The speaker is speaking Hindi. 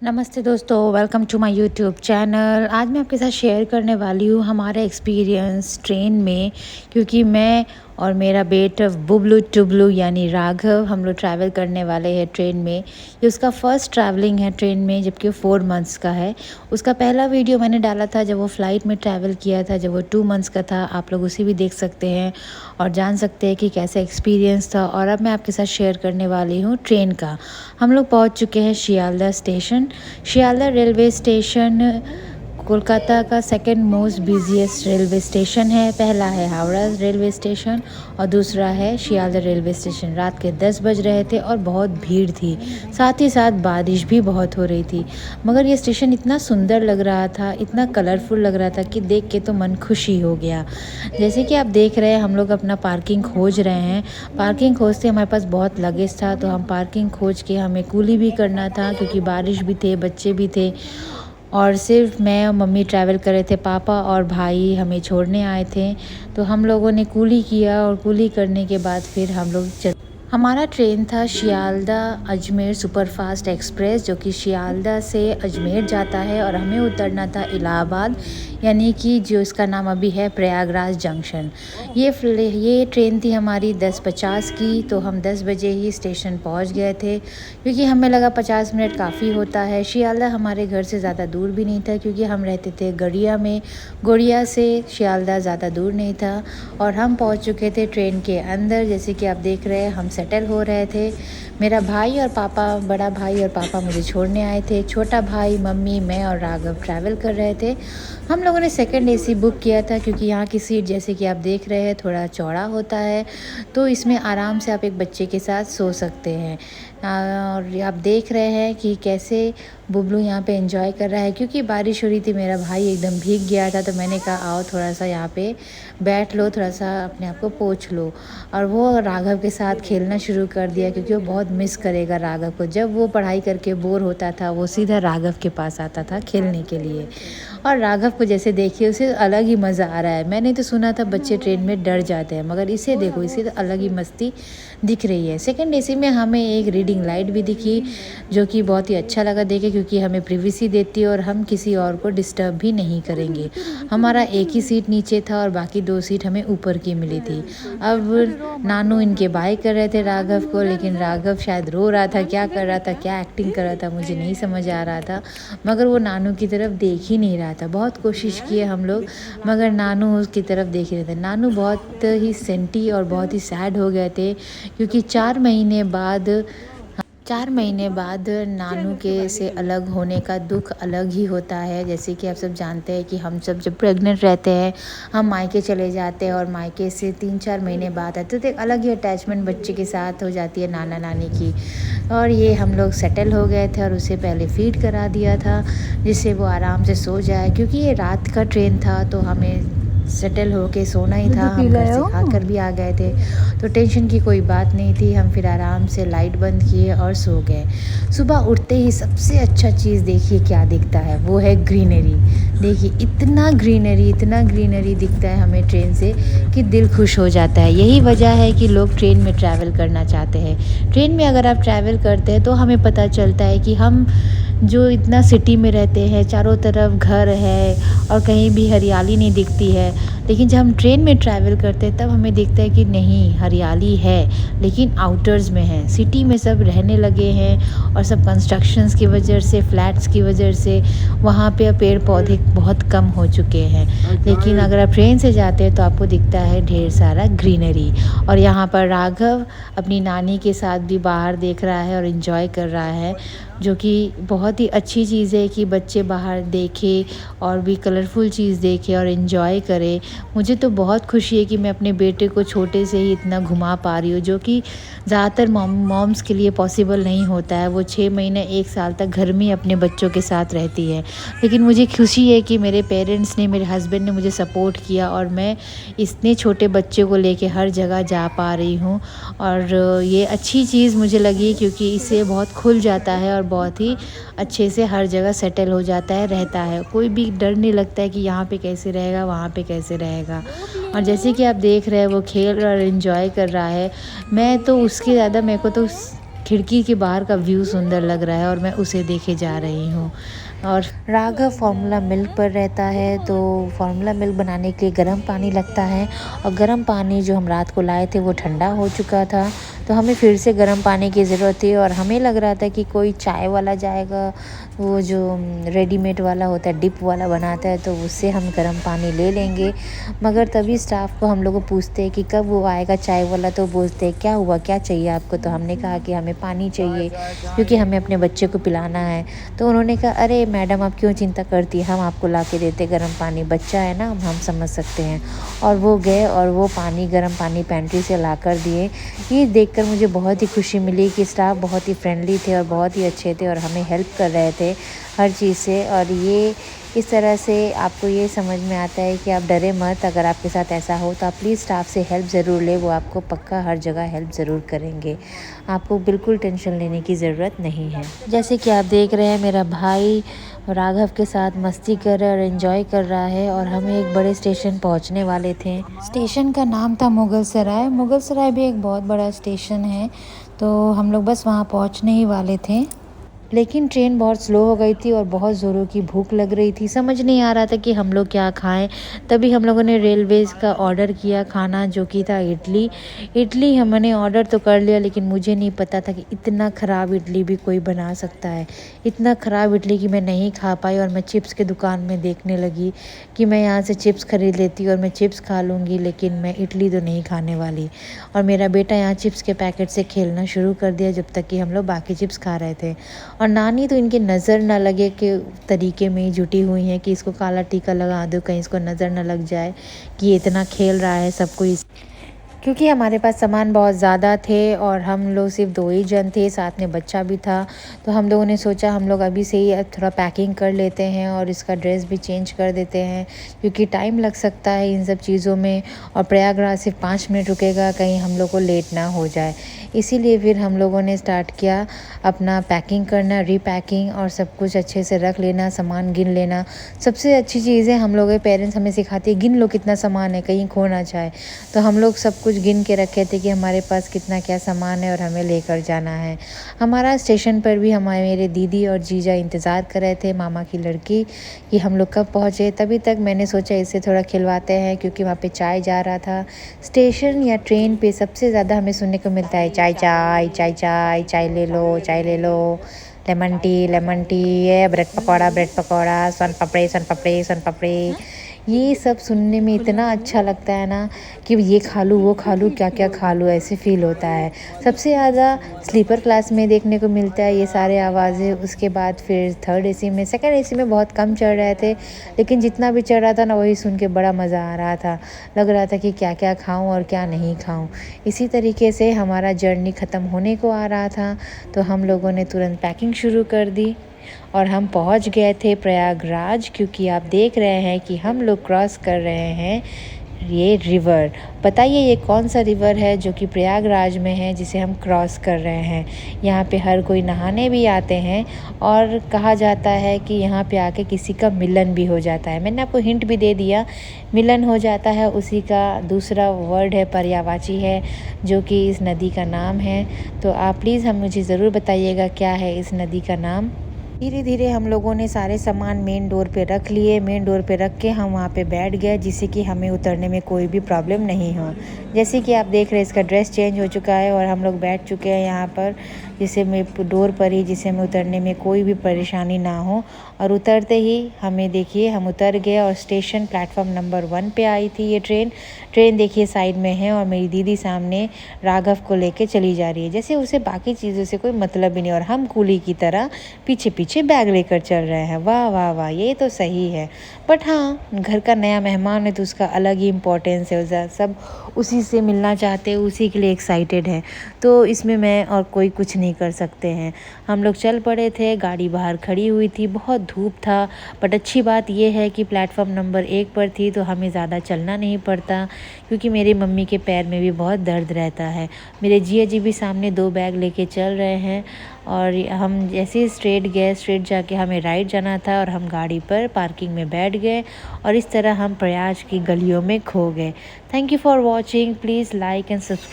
नमस्ते दोस्तों, welcome to my YouTube channel. आज मैं आपके साथ शेयर करने वाली हूँ हमारा एक्सपीरियंस ट्रेन में, क्योंकि मैं और मेरा बेटा बुबलू टुबलू यानी राघव हम लोग ट्रैवल करने वाले हैं ट्रेन में। ये उसका फ़र्स्ट ट्रैवलिंग है ट्रेन में, जबकि 4 मंथ्स का है। उसका पहला वीडियो मैंने डाला था जब वो फ़्लाइट में ट्रैवल किया था, जब वो 2 मंथ्स का था। आप लोग उसे भी देख सकते हैं और जान सकते हैं कि कैसा एक्सपीरियंस था। और अब मैं आपके साथ शेयर करने वाली हूँ ट्रेन का। हम लोग पहुँच चुके हैं Sealdah station. Sealdah railway station Kolkata का second most busiest railway station है। पहला है हावड़ा रेलवे स्टेशन और दूसरा है शियालदह रेलवे स्टेशन। रात के 10 बज रहे थे और बहुत भीड़ थी, साथ ही साथ बारिश भी बहुत हो रही थी। मगर ये स्टेशन इतना सुंदर लग रहा था, इतना कलरफुल लग रहा था कि देख के तो मन खुशी हो गया। जैसे कि आप देख रहे हैं, हम लोग अपना पार्किंग खोज रहे हैं। पार्किंग खोजते हमारे पास बहुत लगेज था, तो हम पार्किंग खोज के हमें कूली भी करना था, क्योंकि बारिश भी थे, बच्चे भी थे और सिर्फ मैं और मम्मी ट्रैवल कर रहे थे। पापा और भाई हमें छोड़ने आए थे, तो हम लोगों ने कूली किया और कूली करने के बाद फिर हम लोग हमारा ट्रेन था शियालदह अजमेर सुपरफास्ट एक्सप्रेस, जो कि शियालदह से अजमेर जाता है और हमें उतरना था इलाहाबाद, यानी कि जो इसका नाम अभी है प्रयागराज जंक्शन। ये ट्रेन थी हमारी 10:50 की, तो हम 10 बजे ही स्टेशन पहुंच गए थे, क्योंकि हमें लगा 50 मिनट काफ़ी होता है। शियालदह हमारे घर से ज़्यादा दूर भी नहीं था, क्योंकि हम रहते थे गड़िया में। गड़िया से शियालदह ज़्यादा दूर नहीं था और हम पहुंच चुके थे ट्रेन के अंदर। जैसे कि आप देख रहे हैं, हम सेटल हो रहे थे। मेरा भाई और पापा, बड़ा भाई और पापा मुझे छोड़ने आए थे। छोटा भाई, मम्मी, मैं और राघव ट्रैवल कर रहे थे। हम लोगों ने सेकंड एसी बुक किया था, क्योंकि यहाँ की सीट जैसे कि आप देख रहे हैं थोड़ा चौड़ा होता है, तो इसमें आराम से आप एक बच्चे के साथ सो सकते हैं। और आप देख रहे हैं कि कैसे बुबलू यहाँ पे एंजॉय कर रहा है। क्योंकि बारिश हो रही थी, मेरा भाई एकदम भीग गया था, तो मैंने कहा आओ थोड़ा सा यहाँ पे बैठ लो, थोड़ा सा अपने आप को पोंछ लो। और वो राघव के साथ खेलना शुरू कर दिया, क्योंकि वो बहुत मिस करेगा राघव को। जब वो पढ़ाई करके बोर होता था, वो सीधा राघव के पास आता था खेलने के लिए। और राघव को जैसे देखिए, उसे अलग ही मज़ा आ रहा है। मैंने तो सुना था बच्चे ट्रेन में डर जाते हैं, मगर इसे देखो, इसे तो अलग ही मस्ती दिख रही है। सेकंड एसी में हमें एक रीडिंग लाइट भी दिखी, जो कि बहुत ही अच्छा लगा देखे, क्योंकि हमें प्रिवेसी देती है और हम किसी और को डिस्टर्ब भी नहीं करेंगे। हमारा एक ही सीट नीचे था और बाकी 2 सीट हमें ऊपर की मिली थी। अब नानू इनके बाय कर रहे थे राघव को, लेकिन राघव शायद रो रहा था, क्या कर रहा था, क्या एक्टिंग कर रहा था, मुझे नहीं समझ आ रहा था। मगर वो नानू की तरफ देख ही नहीं रहा था। बहुत कोशिश किए हम लोग, मगर नानू उसकी तरफ देख रहे थे। नानू बहुत ही सेंटी और बहुत ही सैड हो गए थे, क्योंकि 4 महीने बाद नानू के से अलग होने का दुख अलग ही होता है। जैसे कि आप सब जानते हैं कि हम सब जब प्रेग्नेंट रहते हैं, हम मायके चले जाते हैं और मायके से 3-4 महीने बाद आते हैं, तो एक अलग ही अटैचमेंट बच्चे के साथ हो जाती है नाना नानी की। और ये हम लोग सेटल हो गए थे और उसे पहले फीड करा दिया था, जिससे वो आराम से सो जाए। क्योंकि ये रात का ट्रेन था, तो हमें सेटल होके सोना ही था। हम घर से खाकर भी आ गए थे, तो टेंशन की कोई बात नहीं थी। हम फिर आराम से लाइट बंद किए और सो गए। सुबह उठते ही सबसे अच्छा चीज़ देखिए क्या दिखता है, वो है ग्रीनरी। देखिए इतना ग्रीनरी दिखता है हमें ट्रेन से कि दिल खुश हो जाता है। यही वजह है कि लोग ट्रेन में ट्रैवल करना चाहते हैं। ट्रेन में अगर आप ट्रैवल करते हैं, तो हमें पता चलता है कि हम जो इतना सिटी में रहते हैं, चारों तरफ घर है और कहीं भी हरियाली नहीं दिखती है, लेकिन जब हम ट्रेन में ट्रैवल करते हैं तब हमें दिखता है कि नहीं, हरियाली है, लेकिन आउटर्स में है। सिटी में सब रहने लगे हैं और सब कंस्ट्रक्शंस की वजह से, फ्लैट्स की वजह से वहाँ पे पेड़ पौधे बहुत कम हो चुके हैं। लेकिन अगर आप ट्रेन से जाते हैं तो आपको दिखता है ढेर सारा ग्रीनरी। और यहाँ पर राघव अपनी नानी के साथ भी बाहर देख रहा है और इन्जॉय कर रहा है, जो कि बहुत ही अच्छी चीज़ है कि बच्चे बाहर देखें और भी कलरफुल चीज़ देखें और इन्जॉय करें। मुझे तो बहुत खुशी है कि मैं अपने बेटे को छोटे से ही इतना घुमा पा रही हूँ, जो कि ज़्यादातर मॉम्स के लिए पॉसिबल नहीं होता है। वो 6 महीने 1 साल तक घर में अपने बच्चों के साथ रहती है। लेकिन मुझे खुशी है कि मेरे पेरेंट्स ने, मेरे हस्बैंड ने मुझे सपोर्ट किया और मैं इतने छोटे बच्चे को लेके हर जगह जा पा रही हूँ। और ये अच्छी चीज़ मुझे लगी, क्योंकि इससे बहुत खुल जाता है और बहुत ही अच्छे से हर जगह सेटल हो जाता है, रहता है। कोई भी डर नहीं लगता है कि यहाँ पे कैसे रहेगा, वहाँ पे कैसे रहेगा। और जैसे कि आप देख रहे हैं, वो खेल और एंजॉय कर रहा है। मैं तो उसके ज़्यादा, मेरे को तो खिड़की के बाहर का व्यू सुंदर लग रहा है और मैं उसे देखे जा रही हूँ। और राघव फार्मूला मिल्क पर रहता है, तो फार्मूला मिल्क बनाने के लिए गर्म पानी लगता है और गर्म पानी जो हम रात को लाए थे वो ठंडा हो चुका था, तो हमें फिर से गर्म पानी की ज़रूरत थी। और हमें लग रहा था कि कोई चाय वाला जाएगा, वो जो रेडीमेड वाला होता है, डिप वाला बनाता है, तो उससे हम गर्म पानी ले लेंगे। मगर तभी स्टाफ को हम लोग को पूछते हैं कि कब वो आएगा चाय वाला, तो बोलते हैं क्या हुआ, क्या चाहिए आपको। तो हमने कहा कि हमें पानी चाहिए क्योंकि हमें अपने बच्चे को पिलाना है। तो उन्होंने कहा अरे मैडम आप क्यों चिंता करती, हम आपको ला के देते गर्म पानी, बच्चा है ना, हम समझ सकते हैं। और वो गए और वो पानी, गर्म पानी पेंट्री से ला कर दिए। ये देखकर मुझे बहुत ही खुशी मिली कि स्टाफ बहुत ही फ्रेंडली थे और बहुत ही अच्छे थे और हमें हेल्प कर रहे थे हर चीज़ से। और ये इस तरह से आपको ये समझ में आता है कि आप डरे मत, अगर आपके साथ ऐसा हो तो आप प्लीज़ स्टाफ से हेल्प ज़रूर लें, वो आपको पक्का हर जगह हेल्प ज़रूर करेंगे। आपको बिल्कुल टेंशन लेने की ज़रूरत नहीं है। जैसे कि आप देख रहे हैं मेरा भाई राघव के साथ मस्ती कर रहा है और एंजॉय कर रहा है। और हम एक बड़े स्टेशन पहुंचने वाले थे। स्टेशन का नाम था मुगल सराय। मुगल सराय भी एक बहुत बड़ा स्टेशन है, तो हम लोग बस वहां पहुंचने ही वाले थे। लेकिन ट्रेन बहुत स्लो हो गई थी और बहुत ज़ोरों की भूख लग रही थी, समझ नहीं आ रहा था कि हम लोग क्या खाएं। तभी हम लोगों ने रेलवेज़ का ऑर्डर किया खाना, जो कि था इडली। इडली हमने ऑर्डर तो कर लिया, लेकिन मुझे नहीं पता था कि इतना ख़राब इडली भी कोई बना सकता है। इतना ख़राब इडली कि मैं नहीं खा पाई और मैं चिप्स के दुकान में देखने लगी कि मैं यहाँ से चिप्स खरीद लेती और मैं चिप्स खा लूँगी, लेकिन मैं इडली तो नहीं खाने वाली। और मेरा बेटा यहाँ चिप्स के पैकेट से खेलना शुरू कर दिया जब तक कि हम लोग बाकी चिप्स खा रहे थे। और नानी तो इनकी नज़र ना लगे के तरीके में ही जुटी हुई हैं कि इसको काला टीका लगा दो, कहीं इसको नज़र ना लग जाए कि ये इतना खेल रहा है सबको। क्योंकि हमारे पास सामान बहुत ज़्यादा थे और हम लोग सिर्फ 2 ही जन थे, साथ में बच्चा भी था। तो हम लोगों ने सोचा हम लोग अभी से ही थोड़ा पैकिंग कर लेते हैं और इसका ड्रेस भी चेंज कर देते हैं, क्योंकि टाइम लग सकता है इन सब चीज़ों में। और प्रयागराज सिर्फ 5 मिनट रुकेगा, कहीं हम लोग को लेट ना हो जाए। इसीलिए फिर हम लोगों ने स्टार्ट किया अपना पैकिंग करना, रीपैकिंग, और सब कुछ अच्छे से रख लेना, सामान गिन लेना। सबसे अच्छी चीज़ है, हम लोग के पेरेंट्स हमें सिखाते हैं गिन लो कितना सामान है, कहीं खो ना जाए। तो हम लोग सब कुछ गिन के रखे थे कि हमारे पास कितना क्या सामान है और हमें लेकर जाना है। हमारा स्टेशन पर भी हमारे मेरे दीदी और जीजा इंतज़ार कर रहे थे, मामा की लड़की, कि हम लोग कब पहुँचे। तभी तक मैंने सोचा इससे थोड़ा खिलवाते हैं, क्योंकि वहाँ पे चाय जा रहा था। स्टेशन या ट्रेन पे सबसे ज़्यादा हमें सुनने को मिलता है चाय चाय चाय चाय, चाय ले लो, चाय ले लो, लेमन टी, लेमन टी, ये ब्रेड पकौड़ा, ब्रेड पकौड़ा, सोन पापड़ी, सोन पापड़ी, सोन पापड़ी। ये सब सुनने में इतना अच्छा लगता है ना कि ये खा लूँ, वो खा लूँ, क्या क्या खा लूँ, ऐसे फ़ील होता है। सबसे ज़्यादा स्लीपर क्लास में देखने को मिलता है ये सारे आवाज़ें। उसके बाद फिर थर्ड एसी में, सेकंड एसी में बहुत कम चढ़ रहे थे, लेकिन जितना भी चढ़ रहा था ना, वही सुन के बड़ा मज़ा आ रहा था। लग रहा था कि क्या क्या खाऊं और क्या नहीं खाऊं। इसी तरीके से हमारा जर्नी ख़त्म होने को आ रहा था, तो हम लोगों ने तुरंत पैकिंग शुरू कर दी और हम पहुंच गए थे प्रयागराज। क्योंकि आप देख रहे हैं कि हम लोग क्रॉस कर रहे हैं ये रिवर। बताइए ये कौन सा रिवर है जो कि प्रयागराज में है, जिसे हम क्रॉस कर रहे हैं। यहाँ पे हर कोई नहाने भी आते हैं और कहा जाता है कि यहाँ पे आके किसी का मिलन भी हो जाता है। मैंने आपको हिंट भी दे दिया, मिलन हो जाता है, उसी का दूसरा वर्ड है पर्यायवाची है, जो कि इस नदी का नाम है। तो आप प्लीज़ हम मुझे ज़रूर बताइएगा क्या है इस नदी का नाम। धीरे धीरे हम लोगों ने सारे सामान मेन डोर पे रख लिए। मेन डोर पे रख के हम वहाँ पे बैठ गए, जिससे कि हमें उतरने में कोई भी प्रॉब्लम नहीं हो। जैसे कि आप देख रहे हैं इसका ड्रेस चेंज हो चुका है और हम लोग बैठ चुके हैं यहाँ पर, जिससे में डोर पर ही, जिससे हमें उतरने में कोई भी परेशानी ना हो। और उतरते ही हमें देखिए हम उतर गए और स्टेशन प्लेटफॉर्म नंबर 1 पे आई थी ये ट्रेन देखिए साइड में है और मेरी दीदी सामने राघव को लेके चली जा रही है, जैसे उसे बाकी चीज़ों से कोई मतलब ही नहीं, और हम कूली की तरह पीछे पीछे बैग लेकर चल रहे हैं। वाह वाह वाह, ये तो सही है। बट हाँ, घर का नया मेहमान है तो उसका अलग ही इम्पोर्टेंस है, सब उसी से मिलना चाहते हैं, उसी के लिए एक्साइटेड है, तो इसमें मैं और कोई कुछ नहीं कर सकते हैं। हम लोग चल पड़े थे, गाड़ी बाहर खड़ी हुई थी, बहुत धूप था। बट अच्छी बात यह है कि प्लेटफॉर्म नंबर 1 पर थी तो हमें ज़्यादा चलना नहीं पड़ता, क्योंकि मेरी मम्मी के पैर में भी बहुत दर्द रहता है। मेरे जिया जी भी सामने 2 बैग लेके चल रहे हैं और हम जैसे ही स्ट्रेट जाके हमें राइट जाना था और हम गाड़ी पर पार्किंग में बैठ गए और इस तरह हम प्रयाग की गलियों में खो गए। Thank you for watching. Please like and subscribe.